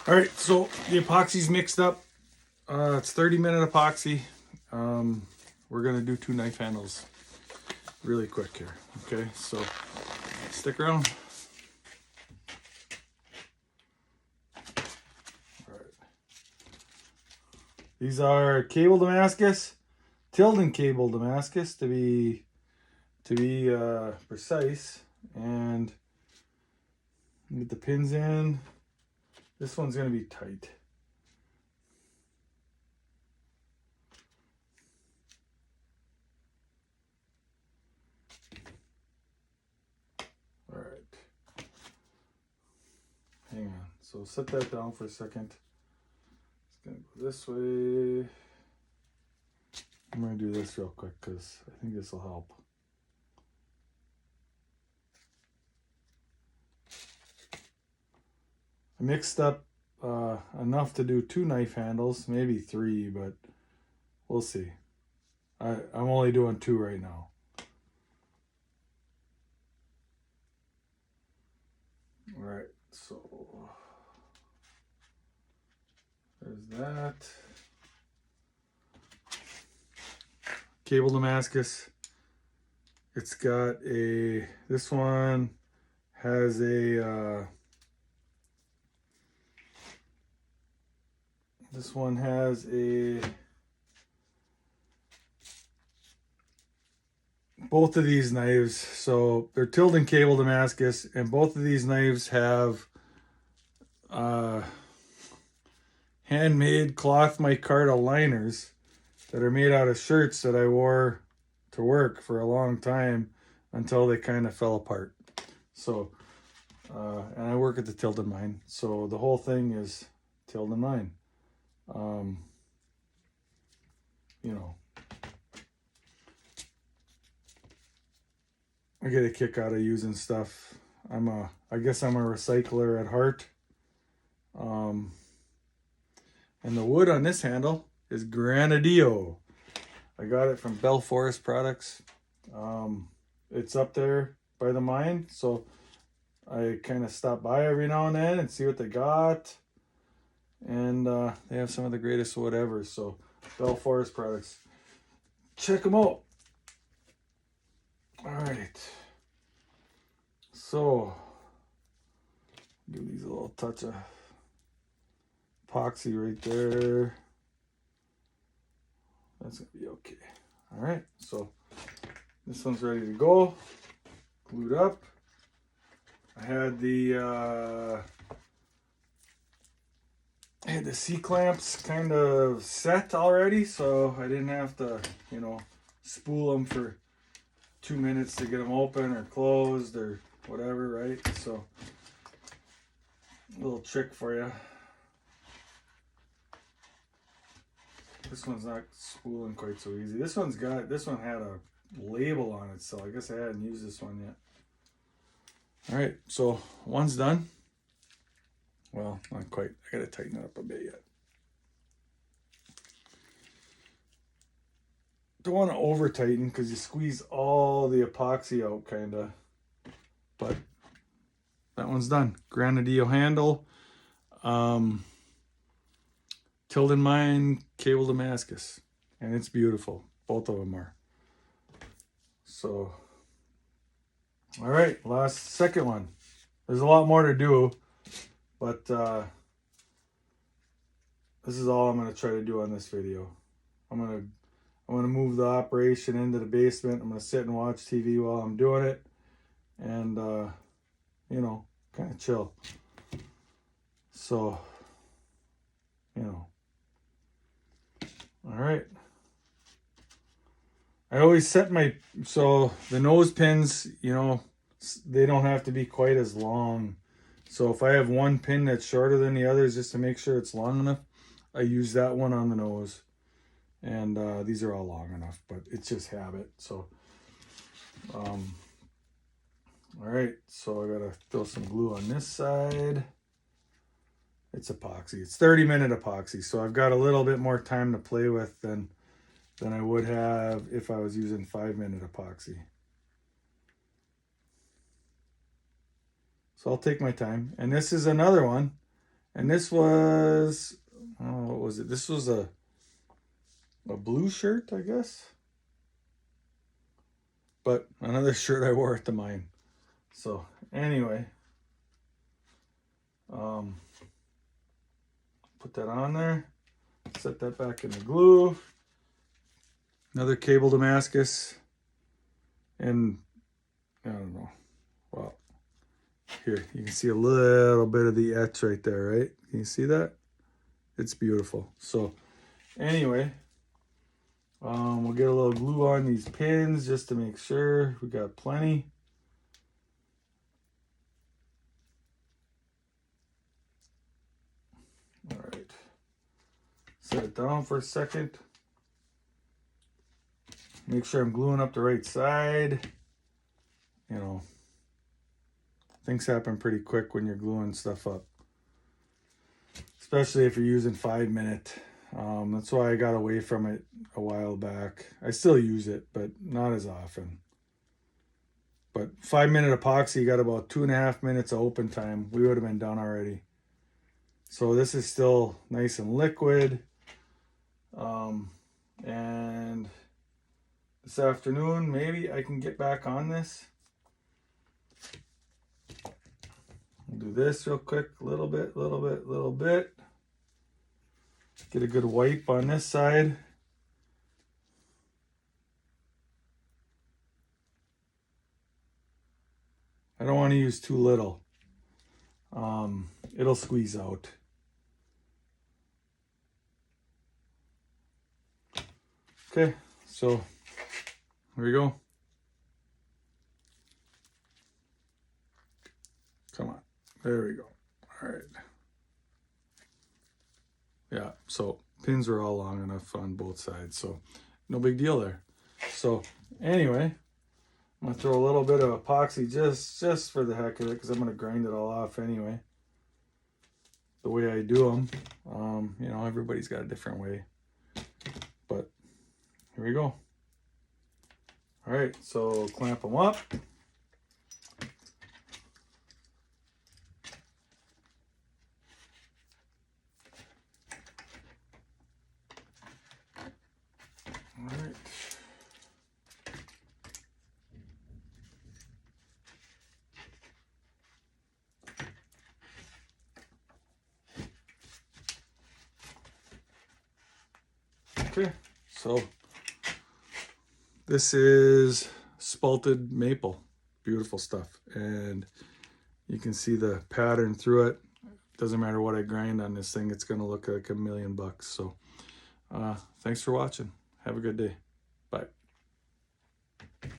All right, so the epoxy's mixed up. It's 30-minute epoxy. We're gonna do 2 knife handles really quick here. Okay, so stick around. All right. These are Cable Damascus, Tilden Cable Damascus to be precise, and get the pins in. This one's gonna be tight. All right. Hang on. So set that down for a second. It's gonna go this way. I'm gonna do this real quick because I think this will help. I mixed up enough to do 2 knife handles, maybe 3, but we'll see. I'm only doing 2 right now. All right, so there's that. Cable Damascus. It's got a, this one has a, this one has a, both of these knives, so they're Tilden Cable Damascus, and both of these knives have handmade cloth micarta liners that are made out of shirts that I wore to work for a long time until they kind of fell apart. So, and I work at the Tilden mine, so the whole thing is Tilden mine. You know, I get a kick out of using stuff. I guess I'm a recycler at heart. And the wood on this handle is Granadillo. I got it from Bell Forest Products. It's up there by the mine, so I kind of stop by every now and then and see what they got. And they have some of the greatest wood ever, so Bell Forest Products. Check them out. All right. So, give these a little touch of epoxy right there. That's gonna be okay. All right, so this one's ready to go, glued up. I had the C-clamps kind of set already, so I didn't have to, you know, spool them for 2 minutes to get them open or closed or whatever, right? So, a little trick for you. This one's not spooling quite so easy. This one had a label on it, so I guess I hadn't used this one yet. All right, so one's done. Well, not quite. I gotta tighten it up a bit yet. Don't want to over tighten because you squeeze all the epoxy out, kind of. But that one's done. Granadillo handle. Tilden Mine, Cable Damascus, and it's beautiful. Both of them are. So, all right, second one. There's a lot more to do, but this is all I'm gonna try to do on this video. I'm gonna move the operation into the basement. I'm gonna sit and watch TV while I'm doing it, and you know, kind of chill. So, you know. All right. I always set so the nose pins, you know, they don't have to be quite as long. So if I have one pin that's shorter than the others, just to make sure it's long enough, I use that one on the nose. And these are all long enough, but it's just habit. So, all right. So I gotta throw some glue on this side. It's epoxy. It's 30-minute epoxy, so I've got a little bit more time to play with than I would have if I was using 5-minute epoxy. So I'll take my time. And this is another one. And this was, oh, what was it? This was a blue shirt, I guess. But another shirt I wore at the mine. So anyway, put that on there. Set that back in the glue. Another Cable Damascus. And I don't know. Well, here, you can see a little bit of the etch right there, right? Can you see that? It's beautiful. So anyway, we'll get a little glue on these pins just to make sure we got plenty. All right. Set it down for a second. Make sure I'm gluing up the right side. You know, things happen pretty quick when you're gluing stuff up, especially if you're using 5-minute. That's why I got away from it a while back. I still use it, but not as often. But 5-minute epoxy, you got about 2.5 minutes of open time. We would have been done already. So this is still nice and liquid. And this afternoon, maybe I can get back on this. I'll do this real quick, a little bit, little bit, little bit. Get a good wipe on this side. I don't want to use too little. It'll squeeze out. Okay, so here we go. Come on, there we go. All right. Yeah, so pins are all long enough on both sides, so no big deal there. So anyway, I'm gonna throw a little bit of epoxy just for the heck of it, because I'm gonna grind it all off anyway. The way I do them, you know, everybody's got a different way, but here we go. All right, so clamp them up. All right. Okay, so this is spalted maple, beautiful stuff, and you can see the pattern through it. Doesn't matter what I grind on this thing, it's gonna look like $1,000,000. So thanks for watching. Have a good day. Bye.